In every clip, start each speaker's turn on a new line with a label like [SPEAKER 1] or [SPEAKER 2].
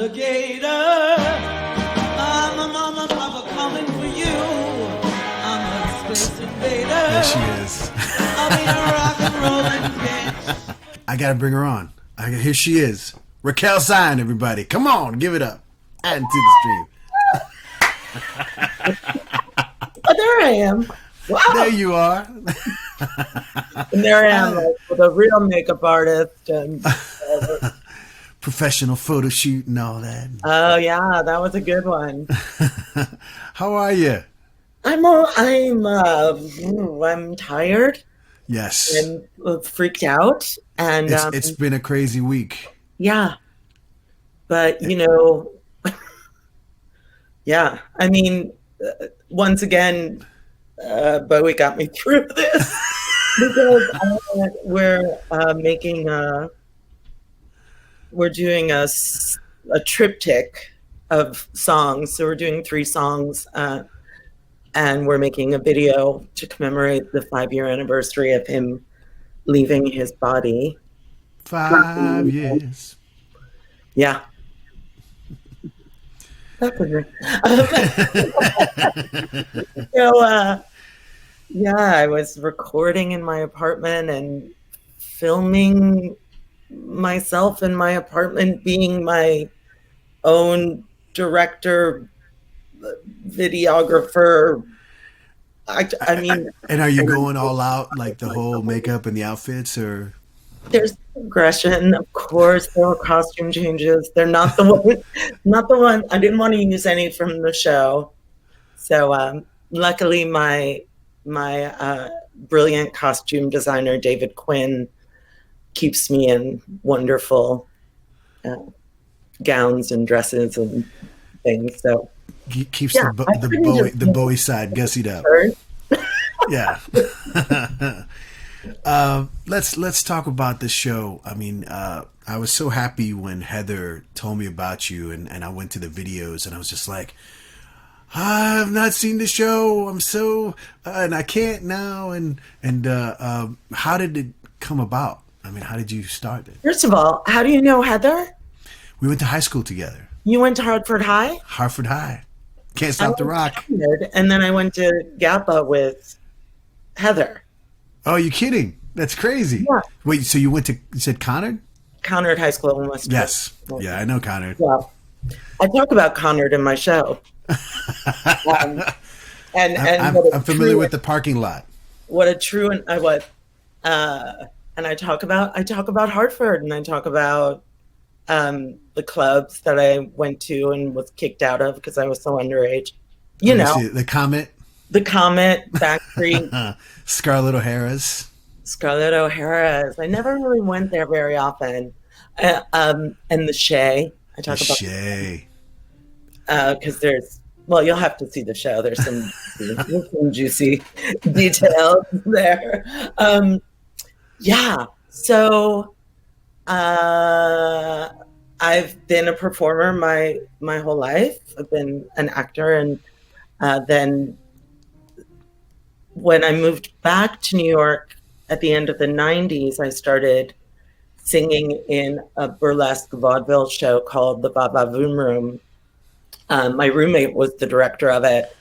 [SPEAKER 1] navigator. I'm a mama, papa coming for you. I'm a space invader.
[SPEAKER 2] There she is.
[SPEAKER 1] I'll be a rock and rolling bitch.
[SPEAKER 2] I gotta bring her on. Here she is. Raquel Cion, everybody. Come on, give it up. Add to the stream.
[SPEAKER 3] Oh, there I am. Wow.
[SPEAKER 2] There you are.
[SPEAKER 3] And there I am, like, with a real makeup artist. And
[SPEAKER 2] Professional photo shoot and all that.
[SPEAKER 3] oh, yeah, that was a good one.
[SPEAKER 2] How are you?
[SPEAKER 3] I'm tired
[SPEAKER 2] Yes.
[SPEAKER 3] and freaked out. And
[SPEAKER 2] It's been a crazy week.
[SPEAKER 3] yeah. But, you know, yeah, I mean, once again, Bowie got me through this because we're doing a triptych of songs. So we're doing 3 songs, and we're making a video to commemorate the 5-year anniversary of him leaving his body.
[SPEAKER 2] 5 years.
[SPEAKER 3] Yeah. That was it. So, yeah, I was recording in my apartment and filming myself in my apartment, being my own director, videographer. I mean,
[SPEAKER 2] And are you going all out, like the whole makeup and the outfits, or?
[SPEAKER 3] there's progression, of course. There were costume changes. They're not the one. I didn't want to use any from the show. So luckily, my brilliant costume designer David Quinn keeps me in wonderful gowns and dresses and things. So
[SPEAKER 2] Keeps
[SPEAKER 3] yeah,
[SPEAKER 2] the Bowie side gussied up. Yeah. Let's talk about the show. I mean, I was so happy when Heather told me about you, and I went to the videos, and I was just like, I've not seen the show. I'm so and I can't now. And how did it come about? I mean, how did you start it?
[SPEAKER 3] First of all, how do you know Heather?
[SPEAKER 2] We went to high school together.
[SPEAKER 3] You went to Hartford High?
[SPEAKER 2] Hartford High. Can't stop the rock.
[SPEAKER 3] And then I went to GAPA with Heather.
[SPEAKER 2] Oh, you kidding? That's crazy.
[SPEAKER 3] Yeah.
[SPEAKER 2] Wait, so you said Conard?
[SPEAKER 3] Conard High School in West.
[SPEAKER 2] Yes. Yeah, I know Conard.
[SPEAKER 3] Well, I talk about Conard in my show. I'm
[SPEAKER 2] familiar with the parking lot.
[SPEAKER 3] What a true and and I talk about Hartford, and I talk about the clubs that I went to and was kicked out of because I was so underage. You know,
[SPEAKER 2] the Comet,
[SPEAKER 3] Backstreet,
[SPEAKER 2] Scarlett O'Hara's.
[SPEAKER 3] I never really went there very often. And the Shea. I talk about
[SPEAKER 2] Shea
[SPEAKER 3] because you'll have to see the show. There's some juicy details there. Yeah. So I've been a performer my whole life. I've been an actor, and then when I moved back to New York at the end of the 90s, I started singing in a burlesque vaudeville show called the Baba Voom Room. My roommate was the director of it,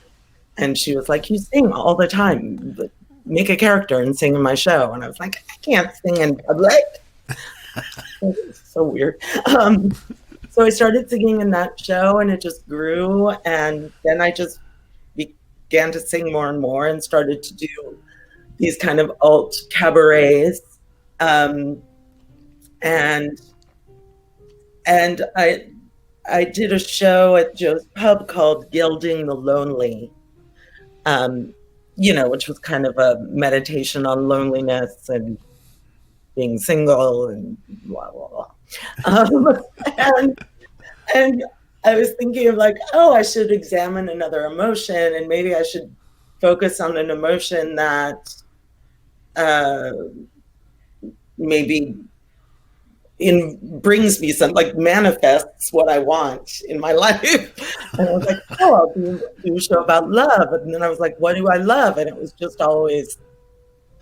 [SPEAKER 3] and she was like, "You sing all the time. Make a character and sing in my show." And I was like, "I can't sing in public." So weird. So I started singing in that show, and it just grew. And then I just began to sing more and more, and started to do these kind of alt cabarets. And I did a show at Joe's Pub called Gilding the Lonely, which was kind of a meditation on loneliness and being single and blah, blah, blah. And I was thinking of like, I should examine another emotion, and maybe I should focus on an emotion that maybe brings me some, like, manifests what I want in my life. And I was like, I'll do a show about love. And then I was like, what do I love? And it was just always,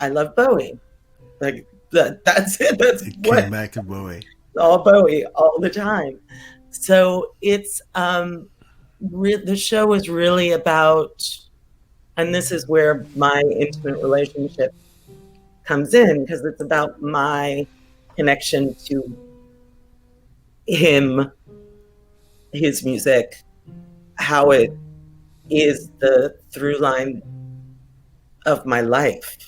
[SPEAKER 3] I love Bowie. Like, that's it. That's
[SPEAKER 2] it
[SPEAKER 3] what
[SPEAKER 2] came back to Bowie.
[SPEAKER 3] all Bowie all the time. So it's the show is really about, and this is where my intimate relationship comes in, because it's about my connection to him, his music, how it is the through line of my life.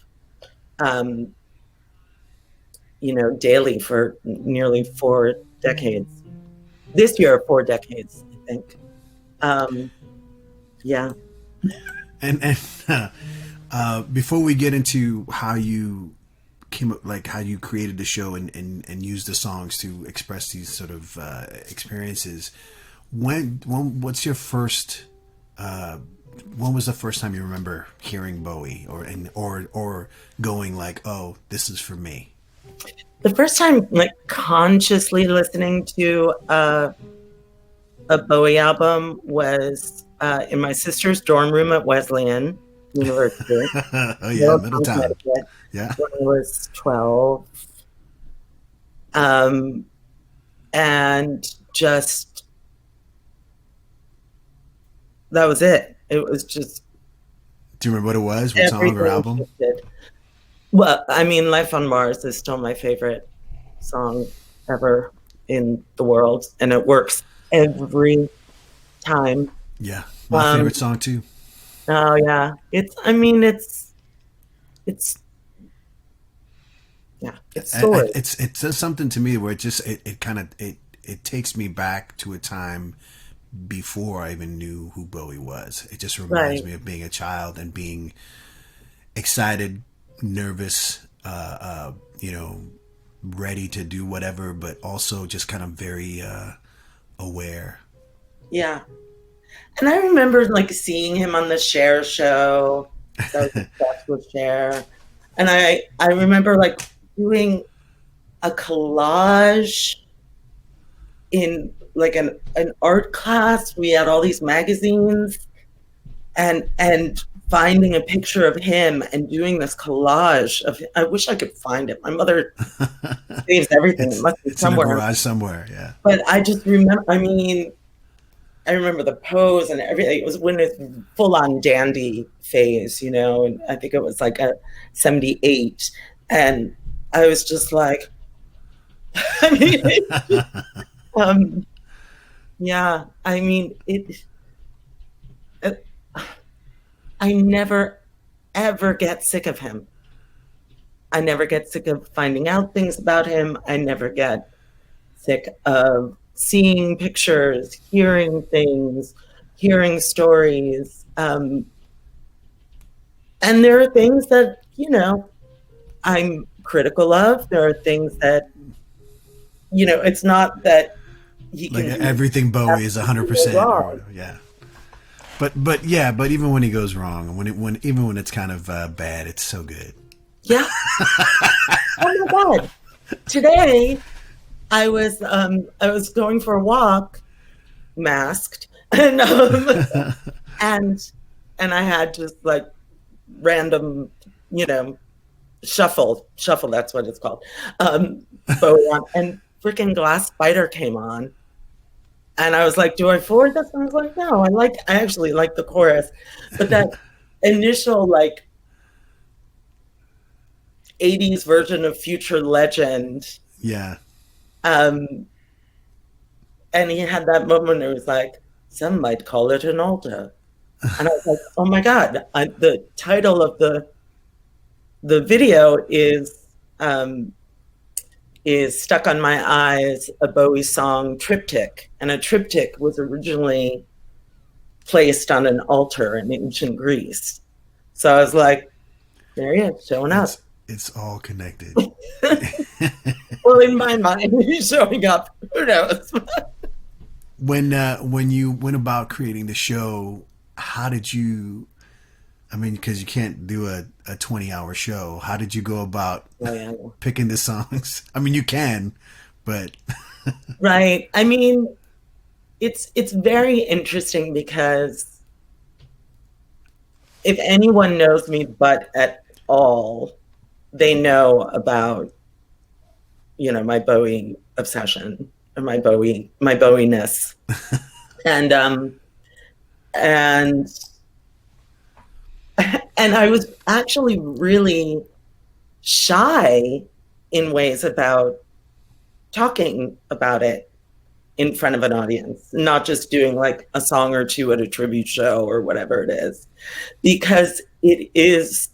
[SPEAKER 3] Daily for nearly 4 decades. This year, 4 decades, I think. Yeah.
[SPEAKER 2] And before we get into how you came up, like how you created the show and used the songs to express these sort of experiences, when what's your first? When was the first time you remember hearing Bowie or going like, oh, this is for me?
[SPEAKER 3] The first time, like, consciously listening to a Bowie album was in my sister's dorm room at Wesleyan University.
[SPEAKER 2] Oh yeah, Middletown. Yeah.
[SPEAKER 3] When I was 12. And just, that was it. It was just.
[SPEAKER 2] Do you remember what it was? What song or album?
[SPEAKER 3] Shifted. Well, I mean, Life on Mars is still my favorite song ever in the world, and it works every time.
[SPEAKER 2] Yeah, my favorite song too.
[SPEAKER 3] Oh yeah, it's story.
[SPEAKER 2] It does something to me where it takes me back to a time before I even knew who Bowie was. It just reminds me of being a child and being excited, nervous, ready to do whatever, but also just kind of very aware.
[SPEAKER 3] Yeah. And I remember like seeing him on the Cher show. So I was obsessed with Cher. And I remember like doing a collage in like an art class. We had all these magazines and finding a picture of him and doing this collage of him. I wish I could find it. My mother saves everything. It must be somewhere.
[SPEAKER 2] In a garage somewhere, yeah.
[SPEAKER 3] But I just remember, I remember the pose and everything. It was when it's full on dandy phase, and I think it was like a 78. And I was just like, yeah, I never, ever get sick of him. I never get sick of finding out things about him. I never get sick of seeing pictures, hearing things, hearing stories. And there are things that, I'm critical of. There are things that, it's not that he
[SPEAKER 2] like
[SPEAKER 3] can
[SPEAKER 2] everything Bowie is 100%. Yeah. But even when he goes wrong, even when it's kind of bad, it's so good.
[SPEAKER 3] Yeah. Oh my God. Today I was going for a walk, masked, and I had just like random, shuffle. That's what it's called. Bowie on, and freaking Glass Spider came on. And I was like, do I forward this? And I was like, no, I actually like the chorus. But that initial like 80s version of Future Legend.
[SPEAKER 2] Yeah.
[SPEAKER 3] And he had that moment where it was like, some might call it an altar. And I was like, oh my God. The title of the video is Stuck on My Eyes, a Bowie song triptych. And a triptych was originally placed on an altar in ancient Greece. So I was like, there he is, showing up.
[SPEAKER 2] It's all connected.
[SPEAKER 3] Well, in my mind, he's showing up. Who knows?
[SPEAKER 2] When you went about creating the show, how did you, because you can't do a 20-hour show. How did you go about picking the songs? You can, but
[SPEAKER 3] right. It's very interesting because if anyone knows me but at all, they know about, my Bowie obsession. or my Bowie-ness. And and and I was actually really shy in ways about talking about it in front of an audience, not just doing like a song or two at a tribute show or whatever it is, because it is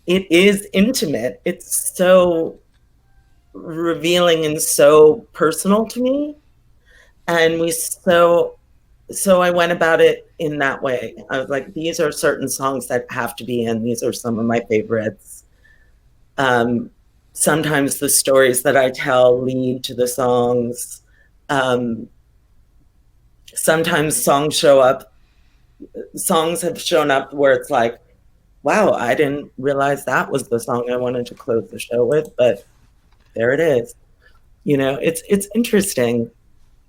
[SPEAKER 3] intimate. It's so revealing and so personal to me. And so I went about it in that way. I was like, these are certain songs that have to be in. These are some of my favorites. Sometimes the stories that I tell lead to the songs. Sometimes songs have shown up where it's like, wow, I didn't realize that was the song I wanted to close the show with, but there it is. You know, it's interesting.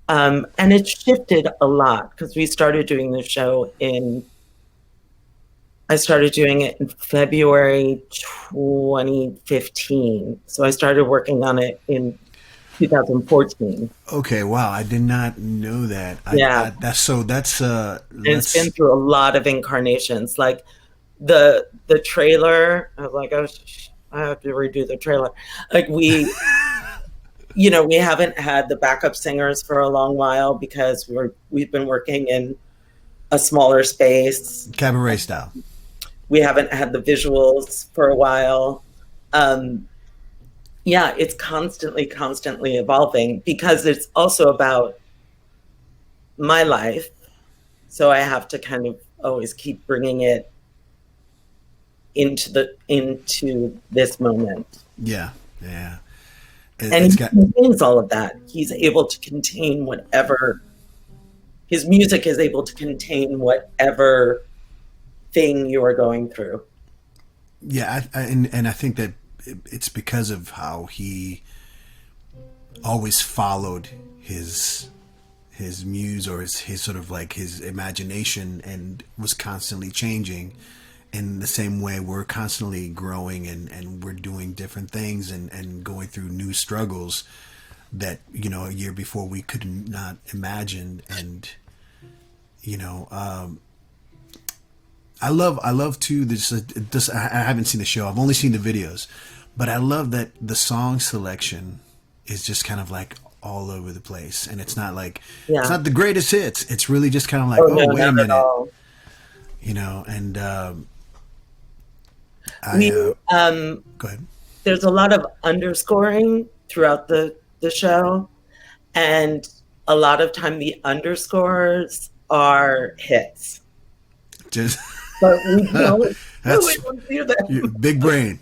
[SPEAKER 3] And it shifted a lot because we started doing the show I started doing it in February 2015. So I started working on it in 2014.
[SPEAKER 2] Okay, wow, I did not know that.
[SPEAKER 3] Yeah.
[SPEAKER 2] That's
[SPEAKER 3] It's been through a lot of incarnations. Like the trailer, I was like, oh, I have to redo the trailer. Like we haven't had the backup singers for a long while because we've been working in a smaller space.
[SPEAKER 2] Cabaret style.
[SPEAKER 3] We haven't had the visuals for a while. It's constantly evolving because it's also about my life. So I have to kind of always keep bringing it into this moment.
[SPEAKER 2] Yeah.
[SPEAKER 3] And he contains all of that. He's able to contain whatever. His music is able to contain whatever thing you are going through.
[SPEAKER 2] Yeah, and I think that it's because of how he always followed his muse or his sort of like his imagination and was constantly changing. In the same way, we're constantly growing and we're doing different things and going through new struggles that, you know, a year before we could not imagine. And, you know, I love too, this, I haven't seen the show. I've only seen the videos, but I love that the song selection is just kind of like all over the place. And it's not like, it's not the greatest hits. It's really just kind of like, wait a minute, you know, and, go ahead.
[SPEAKER 3] There's a lot of underscoring throughout the show, and a lot of time the underscores are hits.
[SPEAKER 2] Just
[SPEAKER 3] but we don't do that.
[SPEAKER 2] Big brain.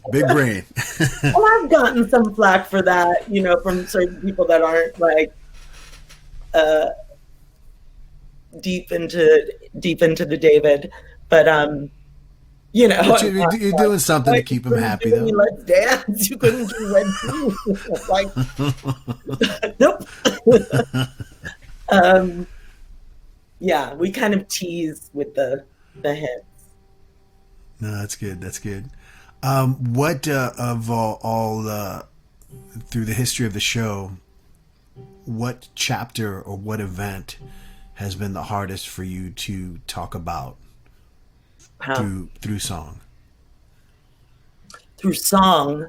[SPEAKER 3] Well, I've gotten some flack for that, you know, from certain people that aren't like deep into the David, but you know,
[SPEAKER 2] but you're doing something to keep him happy, though.
[SPEAKER 3] Let's Dance. You couldn't do Red Too. Like, nope. Yeah, we kind of tease with the hits.
[SPEAKER 2] No, that's good. What of all through the history of the show, what chapter or what event has been the hardest for you to talk about? Through song.
[SPEAKER 3] Through song.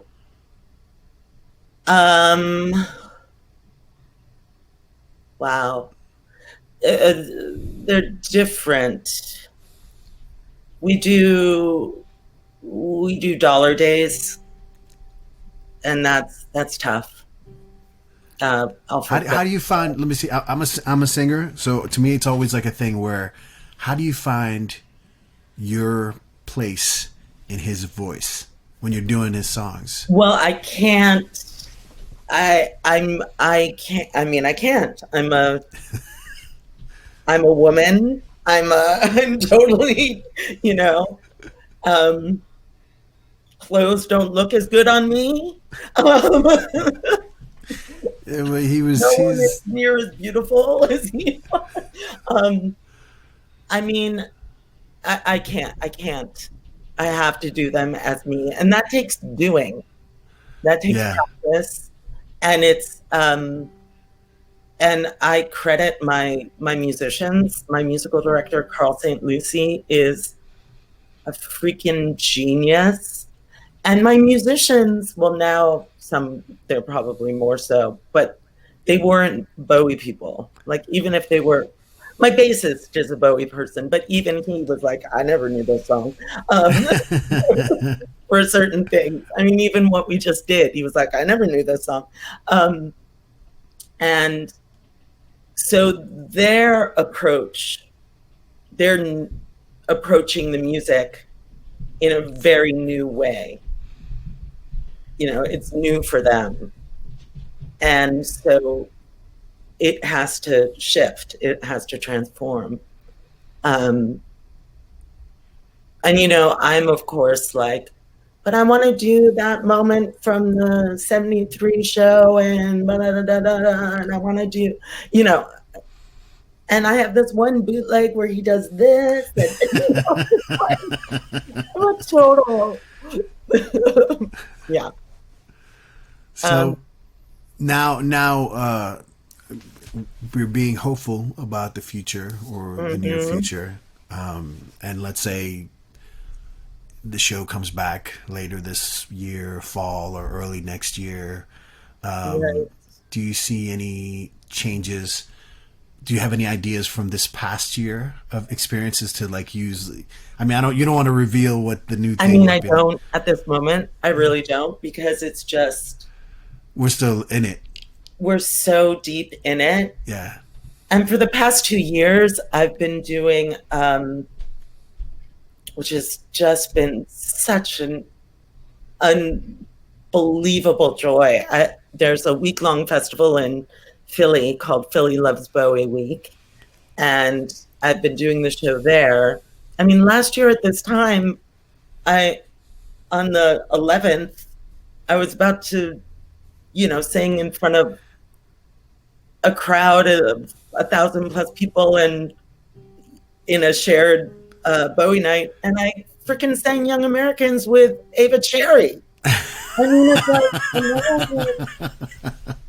[SPEAKER 3] Wow. They're different. We do dollar days, and that's tough.
[SPEAKER 2] How do you find? Let me see. I'm a singer, so to me, it's always like a thing where, how do you find your place in his voice when you're doing his songs?
[SPEAKER 3] Well, I can't. I can't. I mean, I can't. I'm a woman. I'm totally, you know, clothes don't look as good on me.
[SPEAKER 2] Yeah, but he's
[SPEAKER 3] one is near as beautiful as he. I mean, I can't. I have to do them as me, and that takes doing. That takes practice, and it's and I credit my musicians. My musical director, Carl St. Lucie, is a freaking genius. And my musicians, well, now they're probably more so, but they weren't Bowie people. Like, even if they were, my bassist is a Bowie person, but even he was like, I never knew this song for certain things. I mean, even what we just did, he was like, I never knew this song. And so they're approaching the music in a very new way. You know, it's new for them. And so it has to shift, it has to transform. And, you know, I'm of course like, but I want to do that moment from the 73 show and and I want to do, you know, and I have this one bootleg where he does this. And, you know, I'm a total. Yeah.
[SPEAKER 2] So now we're being hopeful about the future or the near future. And let's say the show comes back later this year, fall or early next year.
[SPEAKER 3] Right.
[SPEAKER 2] Do you see any changes? Do you have any ideas from this past year of experiences to like use? I mean, you don't want to reveal what the new thing.
[SPEAKER 3] I mean, I don't at this moment. I really don't, because it's just,
[SPEAKER 2] we're still in it.
[SPEAKER 3] We're so deep in it.
[SPEAKER 2] Yeah.
[SPEAKER 3] And for the past 2 years, I've been doing, which has just been such an unbelievable joy. There's a week-long festival in Philly called Philly Loves Bowie Week. And I've been doing the show there. I mean, last year at this time, on the 11th, I was about to, you know, sing in front of a crowd of 1,000+ people and in a shared Bowie night, and I freaking sang Young Americans with Ava Cherry. I mean, it's like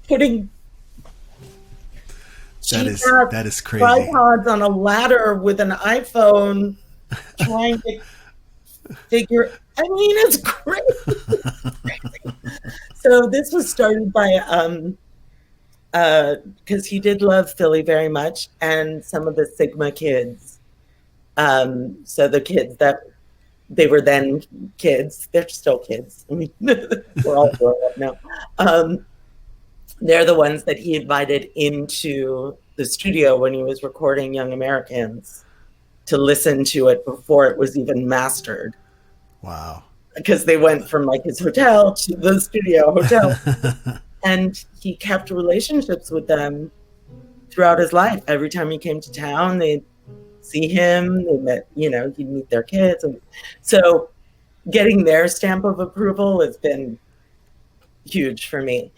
[SPEAKER 3] putting
[SPEAKER 2] that is crazy.
[SPEAKER 3] tripods on a ladder with an iPhone, trying to figure. I mean, it's crazy. So this was started by because he did love Philly very much, and some of the Sigma kids. So the kids that they were then kids, they're still kids. I mean, we're all grown up now. They're the ones that he invited into the studio when he was recording Young Americans to listen to it before it was even mastered.
[SPEAKER 2] Wow.
[SPEAKER 3] Because they went from like his hotel to the studio hotel. And he kept relationships with them throughout his life. Every time he came to town, they'd see him, they met, you know, he'd meet their kids. And so getting their stamp of approval has been huge for me.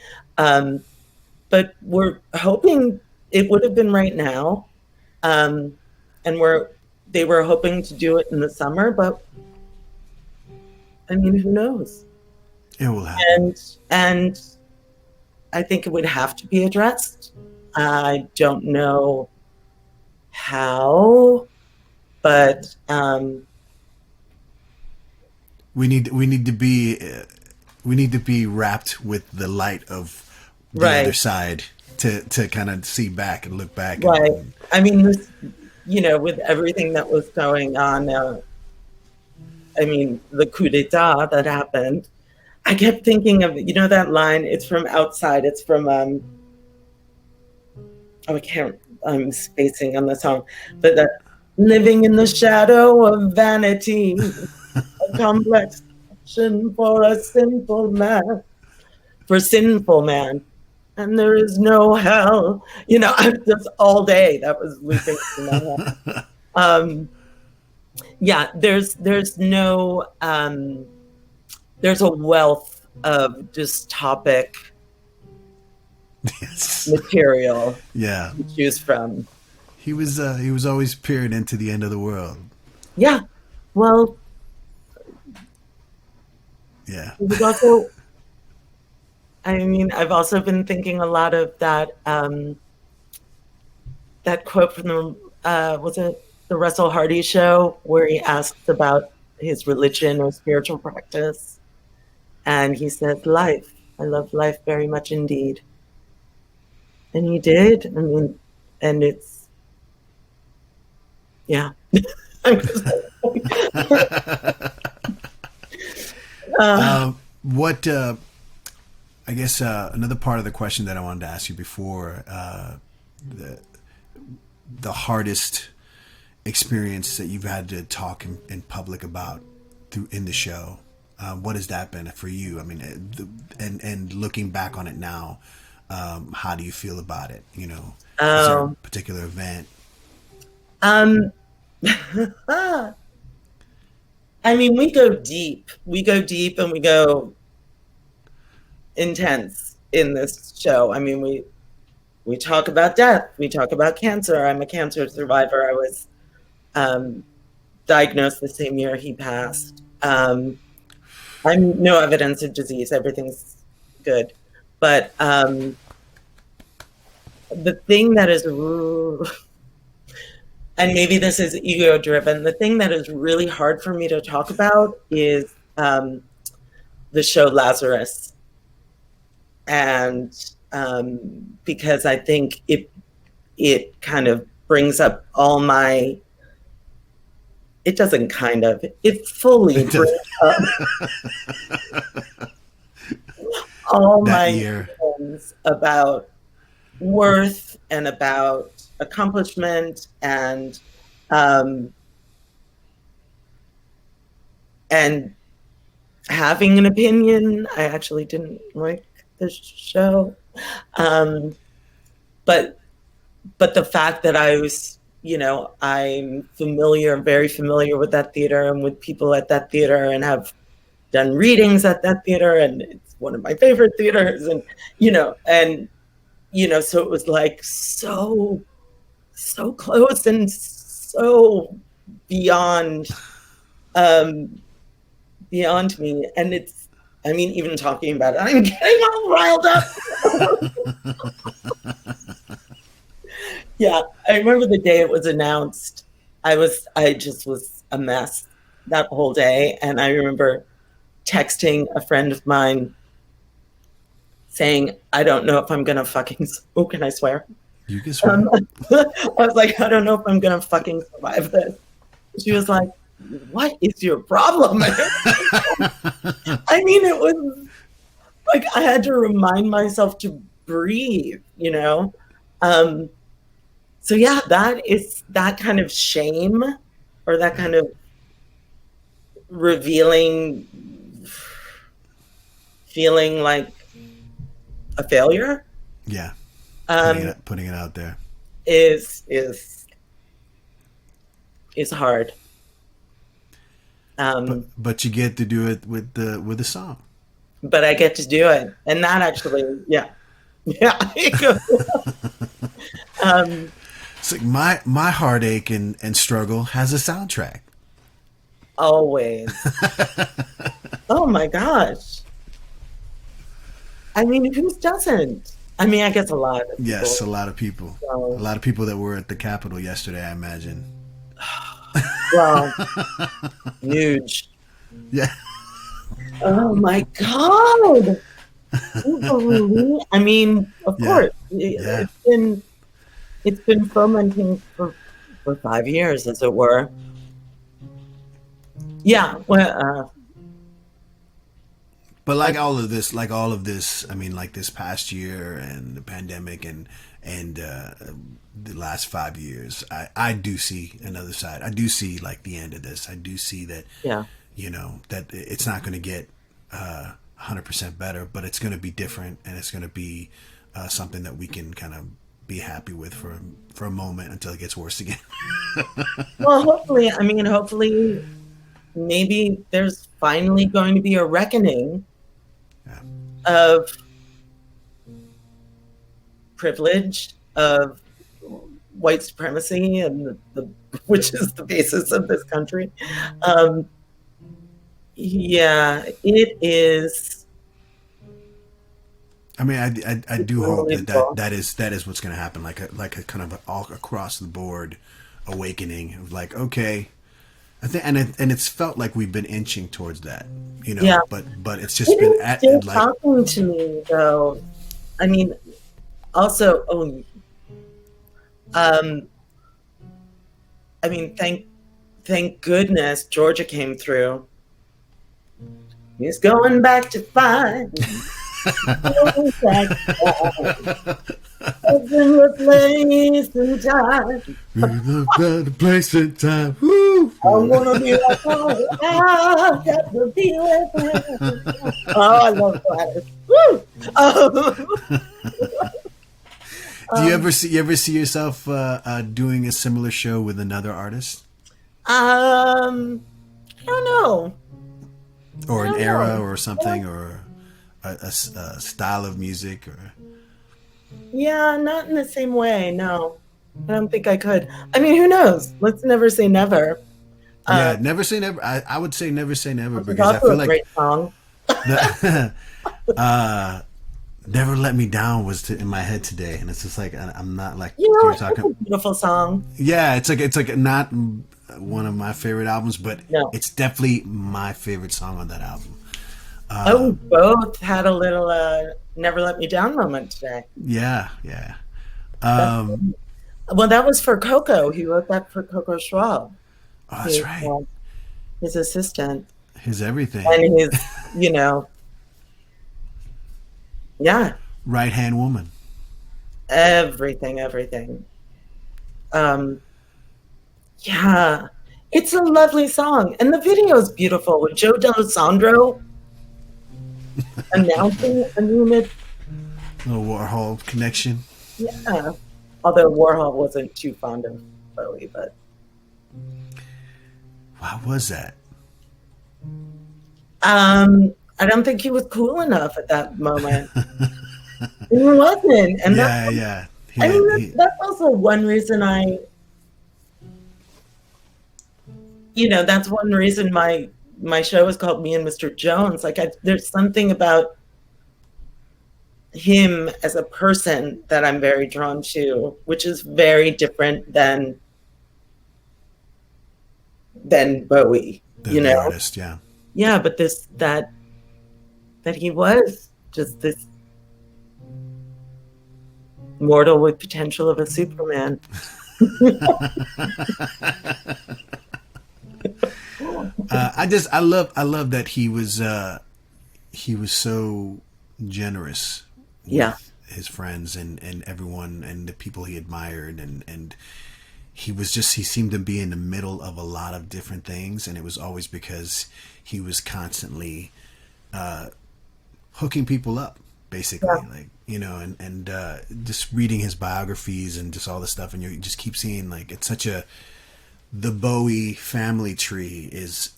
[SPEAKER 3] But we're hoping it would have been right now. And they were hoping to do it in the summer, but I mean, who knows?
[SPEAKER 2] It will happen.
[SPEAKER 3] And I think it would have to be addressed. I don't know how, but
[SPEAKER 2] we need to be wrapped with the light of the other side to kind of see back and look back.
[SPEAKER 3] Right. I mean, this, you know, with everything that was going on, I mean, the coup d'etat that happened, I kept thinking of, you know, that line, it's from Outside, it's from, I'm spacing on the song, but that living in the shadow of vanity, a complex action for a sinful man, and there is no hell. You know, I just all day that was looping in my head. Yeah, there's no there's a wealth of dystopic material
[SPEAKER 2] to
[SPEAKER 3] choose from.
[SPEAKER 2] He was always peering into the end of the world.
[SPEAKER 3] Yeah, well,
[SPEAKER 2] yeah.
[SPEAKER 3] it was also, I mean, I've also been thinking a lot of that quote from the was it the Russell Hardy show where he asks about his religion or spiritual practice, and he says, "Life. I love life very much indeed." And he did. I mean, and it's yeah.
[SPEAKER 2] What I guess another part of the question that I wanted to ask you before the hardest experience that you've had to talk in public about in the show. What has that been for you? I mean, and looking back on it now, how do you feel about it? You know, is there a particular event?
[SPEAKER 3] I mean, we go deep. We go deep and we go intense in this show. I mean, we talk about death. We talk about cancer. I'm a cancer survivor. I was diagnosed the same year he passed. I'm no evidence of disease. Everything's good. But the thing that is, and maybe this is ego driven, the thing that is really hard for me to talk about is the show Lazarus. And because I think it kind of brings up all my, it doesn't kind of, it fully brings up all my feelings about worth and about accomplishment and having an opinion. I actually didn't like the show, but the fact that I was, you know, I'm very familiar with that theater and with people at that theater, and have done readings at that theater, and it's one of my favorite theaters, and so it was like so close and so beyond me, and it's, I mean, even talking about it, I'm getting all riled up. Yeah, I remember the day it was announced. I just was a mess that whole day, and I remember texting a friend of mine saying, "I don't know if I'm gonna fucking." Oh, can I swear?
[SPEAKER 2] You can swear.
[SPEAKER 3] I was like, "I don't know if I'm gonna fucking survive this." She was like, "What is your problem?" I mean, it was like I had to remind myself to breathe, you know? So yeah, that is that kind of shame, or that kind of revealing feeling like a failure.
[SPEAKER 2] Yeah. Putting it out there
[SPEAKER 3] is hard.
[SPEAKER 2] But you get to do it with the song.
[SPEAKER 3] But I get to do it, and that actually, yeah.
[SPEAKER 2] It's like my heartache and struggle has a soundtrack.
[SPEAKER 3] Always. Oh my gosh. I mean, who doesn't? I mean, I guess a lot of people.
[SPEAKER 2] Yes, a lot of people. So, a lot of people that were at the Capitol yesterday, I imagine.
[SPEAKER 3] Well, huge.
[SPEAKER 2] Yeah.
[SPEAKER 3] Oh my God. I mean, of course.
[SPEAKER 2] Yeah.
[SPEAKER 3] It's been fermenting for 5 years, as it were. Yeah. Well,
[SPEAKER 2] but like all of this, I mean, like this past year and the pandemic and the last 5 years, I do see another side. I do see like the end of this. I do see that, you know, that it's not going to get 100% better, but it's going to be different, and it's going to be something that we can kind of be happy with for a moment until it gets worse again.
[SPEAKER 3] Well, hopefully, maybe there's finally going to be a reckoning of privilege, of white supremacy, and which is the basis of this country. Yeah, it is.
[SPEAKER 2] I mean, I
[SPEAKER 3] It's
[SPEAKER 2] do hope
[SPEAKER 3] unbelievable.
[SPEAKER 2] that is what's going to happen, like a kind of all across the board awakening of like, okay, I think, and it's felt like we've been inching towards that, you
[SPEAKER 3] Yeah.
[SPEAKER 2] know, but it's
[SPEAKER 3] It
[SPEAKER 2] just been
[SPEAKER 3] is still
[SPEAKER 2] at like,
[SPEAKER 3] shocking to me, though. I mean, also, um, I mean, thank goodness Georgia came through. He's going back to find, going back to find, in the place and time.
[SPEAKER 2] the place and time. Woo!
[SPEAKER 3] I wanna be like, oh, I got to be with him. Oh, I love Gladys. Woo!
[SPEAKER 2] Do you ever see yourself doing a similar show with another artist
[SPEAKER 3] I don't know. I
[SPEAKER 2] or an
[SPEAKER 3] don't
[SPEAKER 2] era
[SPEAKER 3] know.
[SPEAKER 2] or something or a style of music or
[SPEAKER 3] Yeah, not in the same way. No, I don't think I could. I mean, who knows? Let's never say never.
[SPEAKER 2] yeah, never say never. I would say never say never
[SPEAKER 3] Which is
[SPEAKER 2] because I
[SPEAKER 3] also
[SPEAKER 2] feel
[SPEAKER 3] a
[SPEAKER 2] like
[SPEAKER 3] great song.
[SPEAKER 2] the "Never Let Me Down" was in my head today, and it's just like I'm not like
[SPEAKER 3] You
[SPEAKER 2] you're
[SPEAKER 3] know, it's
[SPEAKER 2] talking.
[SPEAKER 3] a beautiful song.
[SPEAKER 2] Yeah, it's like not one of my favorite albums, but
[SPEAKER 3] No.
[SPEAKER 2] it's definitely my favorite song on that album.
[SPEAKER 3] Oh, we both had a little "Never Let Me Down" moment today.
[SPEAKER 2] Yeah, yeah.
[SPEAKER 3] That's
[SPEAKER 2] Um,
[SPEAKER 3] well, that was for Coco. He wrote that for Coco Schwab,
[SPEAKER 2] oh, that's
[SPEAKER 3] his,
[SPEAKER 2] right.
[SPEAKER 3] his assistant,
[SPEAKER 2] His everything.
[SPEAKER 3] and his, yeah,
[SPEAKER 2] Right hand woman.
[SPEAKER 3] everything, everything. Um, yeah, it's a lovely song, and the video is beautiful with Joe D'Alessandro announcing. I mean, it's
[SPEAKER 2] Little Warhol connection.
[SPEAKER 3] yeah. Although Warhol wasn't too fond of Bowie, but
[SPEAKER 2] How was that?
[SPEAKER 3] I don't think he was cool enough at that moment. He wasn't, and that's.
[SPEAKER 2] Yeah, yeah.
[SPEAKER 3] I mean,
[SPEAKER 2] He,
[SPEAKER 3] that's also one reason that's one reason my show is called Me and Mr. Jones. Like, there's something about him as a person that I'm very drawn to, which is very different than Bowie.
[SPEAKER 2] the artist, yeah.
[SPEAKER 3] Yeah, but that he was just this mortal with potential of a Superman.
[SPEAKER 2] I love that he was so generous
[SPEAKER 3] Yeah.
[SPEAKER 2] with his friends and everyone and the people he admired and he seemed to be in the middle of a lot of different things, and it was always because he was constantly hooking people up, basically,
[SPEAKER 3] Yeah.
[SPEAKER 2] like, you know, and just reading his biographies and just all this stuff, and you just keep seeing like it's such a the Bowie family tree is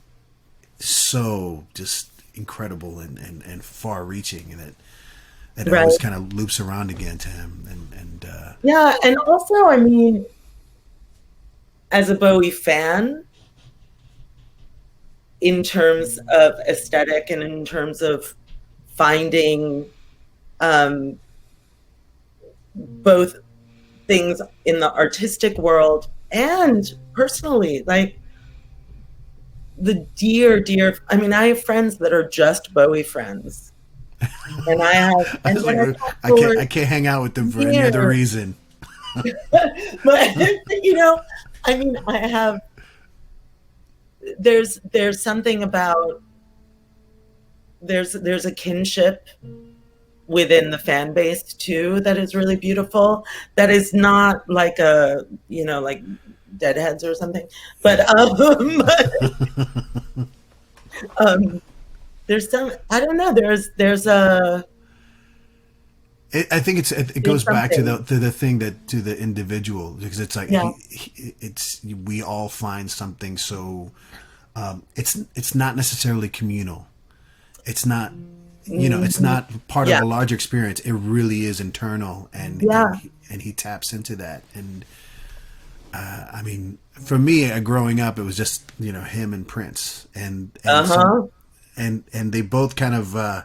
[SPEAKER 2] so just incredible and far reaching, and it
[SPEAKER 3] Right.
[SPEAKER 2] always kind of loops around again to him and
[SPEAKER 3] Yeah, and also, I mean, as a Bowie fan, in terms of aesthetic and in terms of finding both things in the artistic world and personally, like the dear, I mean, I have friends that are just Bowie friends. And I have,
[SPEAKER 2] I
[SPEAKER 3] and
[SPEAKER 2] was
[SPEAKER 3] then
[SPEAKER 2] like, I can't hang out with them for any other reason.
[SPEAKER 3] but I mean, I have. There's something about there's a kinship within the fan base too that is really beautiful. That is not like like Deadheads or something, but there's some, I don't know. There's a.
[SPEAKER 2] I think it goes back to the thing to the individual, because it's like
[SPEAKER 3] Yeah.
[SPEAKER 2] it's we all find something so it's not necessarily communal. It's not it's not part
[SPEAKER 3] Yeah.
[SPEAKER 2] of a larger experience. It really is internal,
[SPEAKER 3] Yeah.
[SPEAKER 2] and he taps into that. And I mean, for me, growing up, it was just him and Prince, and
[SPEAKER 3] Uh-huh.
[SPEAKER 2] and they both kind of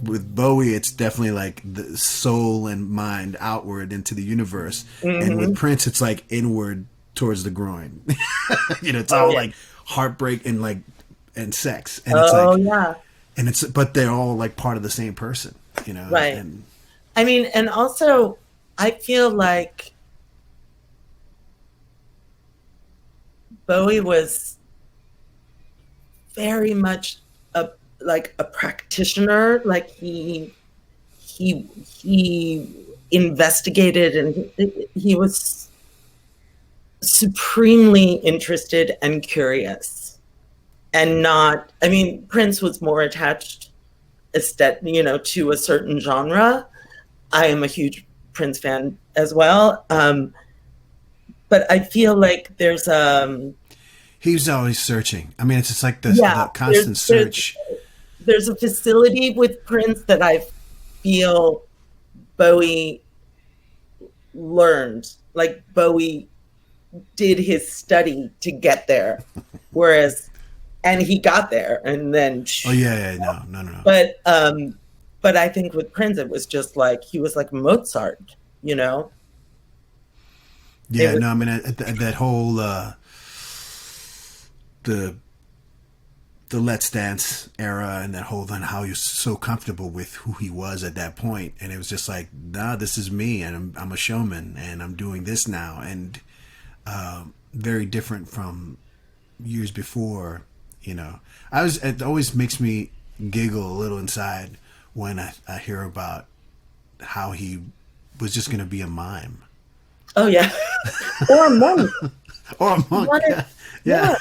[SPEAKER 2] with Bowie, it's definitely like the soul and mind outward into the universe, and with Prince, it's like inward towards the groin. It's
[SPEAKER 3] Oh
[SPEAKER 2] all
[SPEAKER 3] yeah.
[SPEAKER 2] like heartbreak and like and sex, and it's
[SPEAKER 3] Oh
[SPEAKER 2] like,
[SPEAKER 3] yeah.
[SPEAKER 2] and it's but they're all like part of the same person,
[SPEAKER 3] Right.
[SPEAKER 2] and
[SPEAKER 3] I mean, and also I feel like Bowie was very much a practitioner. Like he investigated, and he was supremely interested and curious, and not. I mean, Prince was more attached, to a certain genre. I am a huge Prince fan as well, but I feel like there's
[SPEAKER 2] he was always searching. I mean, it's just like
[SPEAKER 3] yeah,
[SPEAKER 2] the constant search.
[SPEAKER 3] there's a facility with Prince that I feel Bowie learned. Like Bowie did his study to get there, whereas, and he got there, and then.
[SPEAKER 2] Oh yeah, no.
[SPEAKER 3] But I think with Prince, it was just like he was like Mozart,
[SPEAKER 2] Yeah,
[SPEAKER 3] was,
[SPEAKER 2] no, I mean that whole the Let's Dance era, and that whole then how he was so comfortable with who he was at that point, and it was just like, nah, this is me, and I'm a showman, and I'm doing this now, and very different from years before. It always makes me giggle a little inside when I hear about how he was just going to be a mime.
[SPEAKER 3] oh yeah, or a monk.
[SPEAKER 2] Or a monk. Yeah.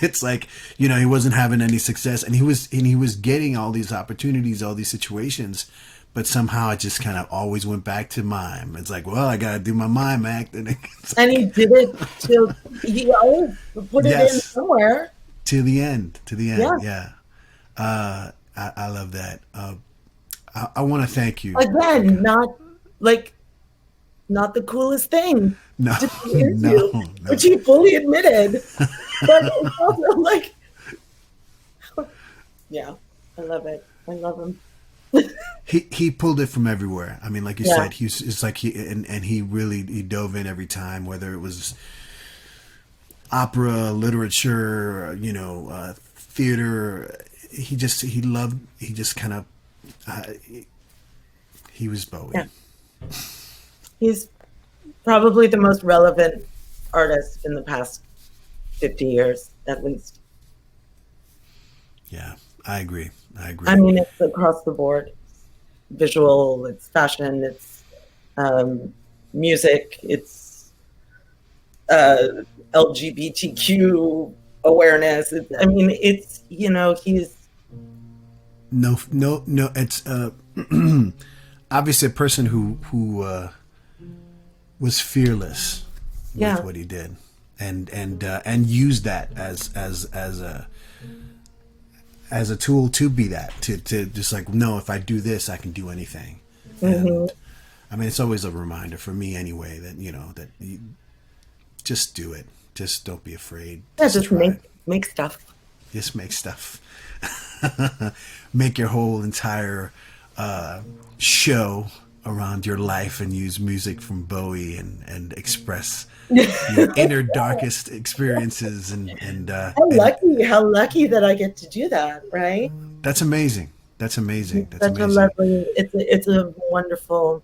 [SPEAKER 2] It's like, he wasn't having any success, and he was getting all these opportunities, all these situations, but somehow it just kind of always went back to mime. It's like, well, I got to do my mime act. And
[SPEAKER 3] he did it till he always put it in somewhere.
[SPEAKER 2] To the end.
[SPEAKER 3] Yeah.
[SPEAKER 2] I love that. I want to thank you.
[SPEAKER 3] Again, not the coolest thing.
[SPEAKER 2] No,
[SPEAKER 3] no, which he fully admitted. But it's also like, yeah, I love it. I love him.
[SPEAKER 2] He pulled it from everywhere. I mean, like you said, it's like he dove in every time, whether it was opera, literature, theater. He was Bowie.
[SPEAKER 3] Yeah. He's probably the most relevant artist in the past 50 years, at least.
[SPEAKER 2] Yeah, I agree.
[SPEAKER 3] I mean, it's across the board. Visual, it's fashion, it's music, it's LGBTQ awareness. He's
[SPEAKER 2] no. It's obviously a person who was fearless with what he did, and used that as a tool to be that, to just like, no, if I do this, I can do anything. And I mean, it's always a reminder for me anyway that that you just do it. Just don't be afraid.
[SPEAKER 3] Yeah, just make stuff.
[SPEAKER 2] Just make stuff. Make your whole entire show around your life, and use music from Bowie and express your inner darkest experiences and
[SPEAKER 3] how lucky that I get to do that, right?
[SPEAKER 2] That's amazing. That's amazing.
[SPEAKER 3] Such a lovely, it's a wonderful,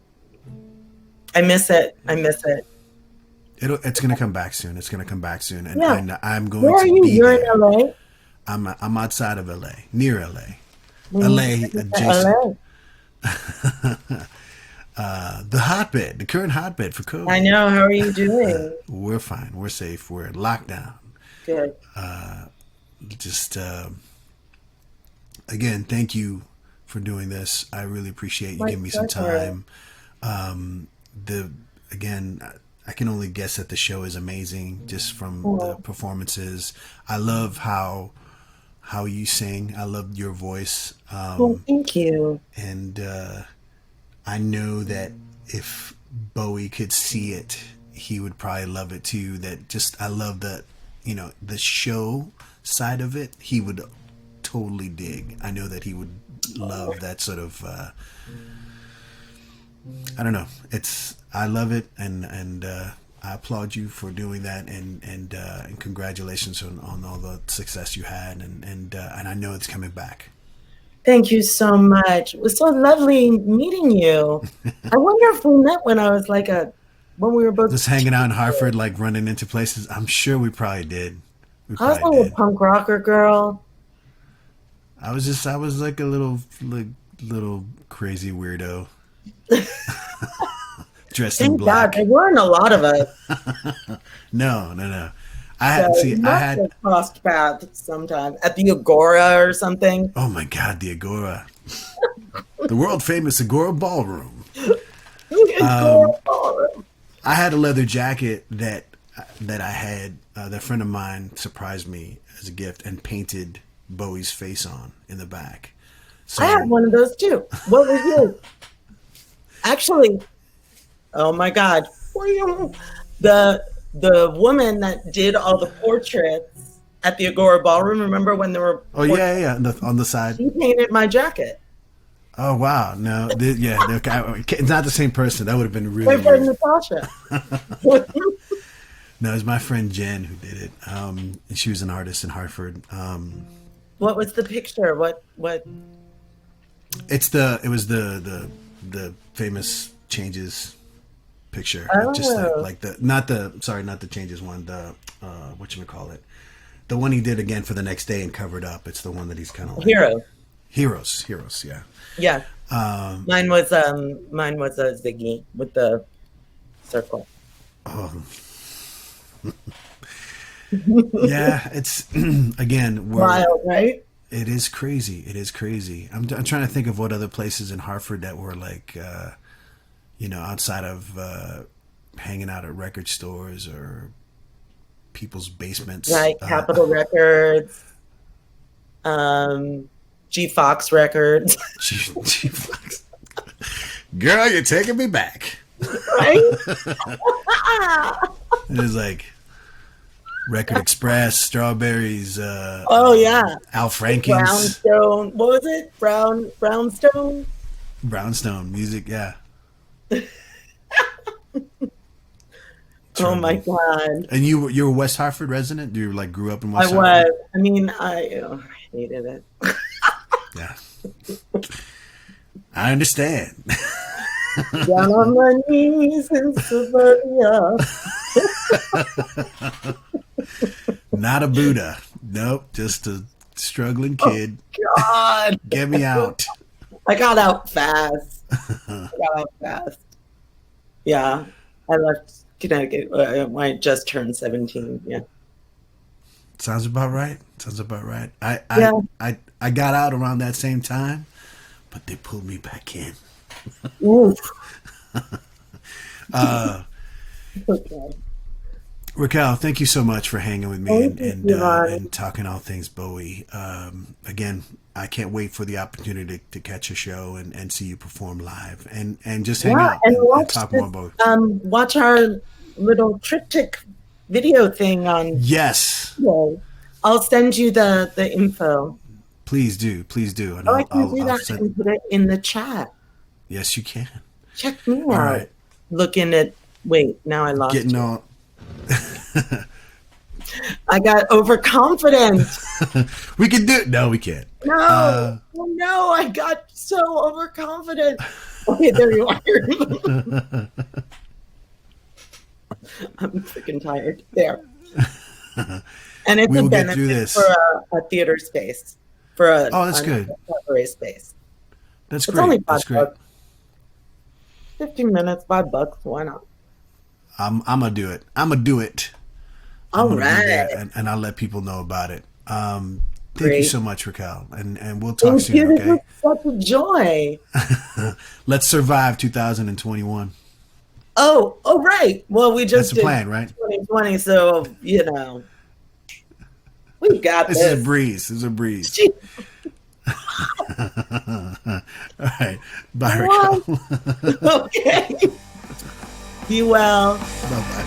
[SPEAKER 3] I miss it.
[SPEAKER 2] It's going to come back soon. And,
[SPEAKER 3] yeah.
[SPEAKER 2] and I'm going
[SPEAKER 3] Where
[SPEAKER 2] to
[SPEAKER 3] are you?
[SPEAKER 2] be
[SPEAKER 3] You're
[SPEAKER 2] there.
[SPEAKER 3] in LA?
[SPEAKER 2] I'm outside of LA, near LA. LA adjacent. The hotbed, the current hotbed for COVID.
[SPEAKER 3] I know. How are you doing?
[SPEAKER 2] We're fine. We're safe. We're in lockdown.
[SPEAKER 3] Good.
[SPEAKER 2] Again, thank you for doing this. I really appreciate you giving me some time. I can only guess that the show is amazing just from the performances. I love how you sing. I love your voice.
[SPEAKER 3] Thank you.
[SPEAKER 2] And I know that if Bowie could see it, he would probably love it too. I love the show side of it. He would totally dig. I know that he would love that sort of. I don't know. I love it, and I applaud you for doing that, and congratulations on all the success you had, and I know it's coming back.
[SPEAKER 3] Thank you so much. It was so lovely meeting you. I wonder if we met when I was like when we were both
[SPEAKER 2] just hanging out in Hartford, like running into places. I'm sure we probably did.
[SPEAKER 3] I was like a punk rocker girl.
[SPEAKER 2] I was like a little crazy weirdo. Dressed in black.
[SPEAKER 3] God, there weren't a lot of us.
[SPEAKER 2] No. I had
[SPEAKER 3] crossed paths sometime at the Agora or something.
[SPEAKER 2] Oh my God, the Agora, the world famous Agora Ballroom. I had a leather jacket that I had. That a friend of mine surprised me as a gift and painted Bowie's face on in the back. So,
[SPEAKER 3] I had one of those too. What was yours? Actually, oh my God, the woman that did all the portraits at the Agora Ballroom. Remember when there were?
[SPEAKER 2] Oh yeah, on the side.
[SPEAKER 3] She painted my jacket.
[SPEAKER 2] Oh wow, no, it's not the same person. That would have been really.
[SPEAKER 3] My friend Natasha.
[SPEAKER 2] No, it's my friend Jen who did it. And she was an artist in Hartford.
[SPEAKER 3] What was the picture? What?
[SPEAKER 2] It was the famous Changes picture.
[SPEAKER 3] Oh.
[SPEAKER 2] Just not the Changes one. The whatchamacallit, the one he did again for the next day and covered up. It's the one that he's kind of like Heroes. Yeah.
[SPEAKER 3] Yeah. Mine was a Ziggy with the circle.
[SPEAKER 2] Oh. Yeah, it's again
[SPEAKER 3] wild, right?
[SPEAKER 2] It is crazy. I'm trying to think of what other places in Hartford that were like, outside of hanging out at record stores or people's basements,
[SPEAKER 3] like Capitol Records, G Fox Records.
[SPEAKER 2] G Fox. Girl, you're taking me back.
[SPEAKER 3] Right?
[SPEAKER 2] It was like Record Express, Strawberries.
[SPEAKER 3] Oh yeah,
[SPEAKER 2] Al Franken's.
[SPEAKER 3] Brownstone. What was it? Brownstone.
[SPEAKER 2] Brownstone music. Yeah.
[SPEAKER 3] Oh my God!
[SPEAKER 2] And you're a West Hartford resident? You like grew up in West Hartford?
[SPEAKER 3] I was. I mean, I hated it.
[SPEAKER 2] Yeah. I understand.
[SPEAKER 3] Down on my knees in suburbia.
[SPEAKER 2] Not a Buddha. Nope. Just a struggling kid.
[SPEAKER 3] Oh, God.
[SPEAKER 2] Get me out.
[SPEAKER 3] I got out fast. Yeah. I left Connecticut when I just turned 17. Yeah.
[SPEAKER 2] Sounds about right. I got out around that same time, but they pulled me back in.
[SPEAKER 3] Oof.
[SPEAKER 2] Okay. Raquel, thank you so much for hanging with me and talking all things Bowie. Again, I can't wait for the opportunity to catch a show and see you perform live and just hang out and talk more Bowie.
[SPEAKER 3] Watch our little triptych video thing on.
[SPEAKER 2] Yes.
[SPEAKER 3] I'll send you the info.
[SPEAKER 2] Please do. And
[SPEAKER 3] I can do that and put it in the chat.
[SPEAKER 2] Yes, you can.
[SPEAKER 3] Check me out.
[SPEAKER 2] Right.
[SPEAKER 3] Looking at. Wait, now I lost.
[SPEAKER 2] Getting all.
[SPEAKER 3] I got overconfident.
[SPEAKER 2] We can do it. No, we can't.
[SPEAKER 3] No, no, I got so overconfident. Okay, there you are. I'm freaking tired. There. And it's a benefit for a theater space.
[SPEAKER 2] That's good.
[SPEAKER 3] Cabaret space.
[SPEAKER 2] That's
[SPEAKER 3] it's
[SPEAKER 2] great.
[SPEAKER 3] Only
[SPEAKER 2] That's great.
[SPEAKER 3] 15 minutes, $5. Why not?
[SPEAKER 2] I'm gonna do it.
[SPEAKER 3] All right.
[SPEAKER 2] And I'll let people know about it. Thank you so much, Raquel. And we'll talk soon, okay?
[SPEAKER 3] This was such a joy.
[SPEAKER 2] Let's survive 2021.
[SPEAKER 3] Oh, right. Well, we just
[SPEAKER 2] That's the plan, right?
[SPEAKER 3] 2020, so, we got this.
[SPEAKER 2] This is a breeze. All right. Bye, Raquel.
[SPEAKER 3] Okay. Be well.
[SPEAKER 2] Bye-bye.